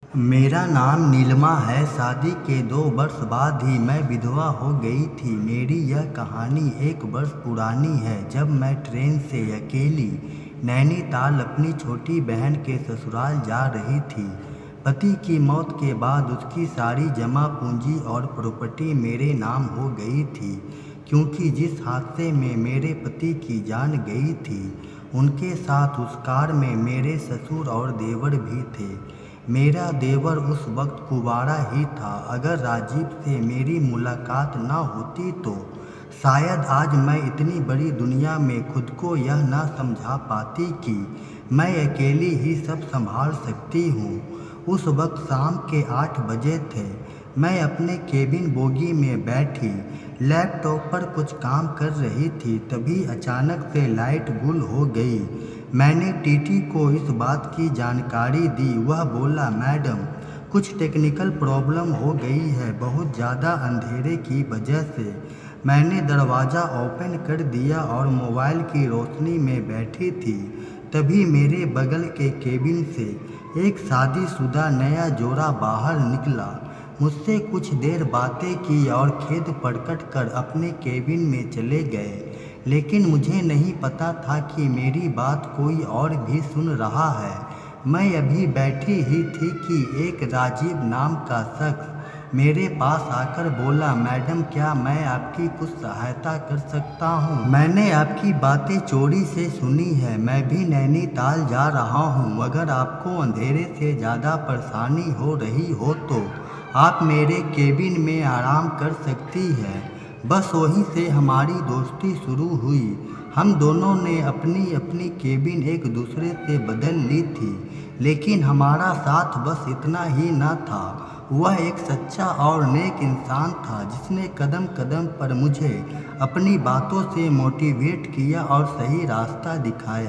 मेरा नाम नीलिमा है। शादी के 2 वर्ष बाद ही मैं विधवा हो गई थी। मेरी यह कहानी 1 वर्ष पुरानी है, जब मैं ट्रेन से अकेली नैनीताल अपनी छोटी बहन के ससुराल जा रही थी। पति की मौत के बाद उसकी सारी जमा पूंजी और प्रॉपर्टी मेरे नाम हो गई थी, क्योंकि जिस हादसे में मेरे पति की जान गई थी, उनके साथ उस कार में मेरे ससुर और देवर भी थे। मेरा देवर उस वक्त कुंवारा ही था। अगर राजीव से मेरी मुलाकात न होती तो शायद आज मैं इतनी बड़ी दुनिया में खुद को यह न समझा पाती कि मैं अकेली ही सब संभाल सकती हूँ। उस वक्त शाम के 8 बजे थे। मैं अपने केबिन बोगी में बैठी लैपटॉप पर कुछ काम कर रही थी। तभी अचानक से लाइट गुल हो गई। मैंने टीटी को इस बात की जानकारी दी। वह बोला, मैडम, कुछ टेक्निकल प्रॉब्लम हो गई है, बहुत ज़्यादा अंधेरे की वजह से। मैंने दरवाज़ा ओपन कर दिया और मोबाइल की रोशनी में बैठी थी। तभी मेरे बगल के केबिन से एक शादीशुदा नया जोड़ा बाहर निकला। मुझसे कुछ देर बातें की और खेद प्रकट कर अपने केबिन में चले गए। लेकिन मुझे नहीं पता था कि मेरी बात कोई और भी सुन रहा है। मैं अभी बैठी ही थी कि एक राजीव नाम का शख्स मेरे पास आकर बोला, मैडम, क्या मैं आपकी कुछ सहायता कर सकता हूँ? मैंने आपकी बातें चोरी से सुनी है। मैं भी नैनीताल जा रहा हूँ। अगर आपको अंधेरे से ज़्यादा परेशानी हो रही हो तो आप मेरे केबिन में आराम कर सकती हैं। बस वहीं से हमारी दोस्ती शुरू हुई। हम दोनों ने अपनी अपनी केबिन एक दूसरे से बदल ली थी, लेकिन हमारा साथ बस इतना ही न था। वह एक सच्चा और नेक इंसान था, जिसने कदम कदम पर मुझे अपनी बातों से मोटिवेट किया और सही रास्ता दिखाया।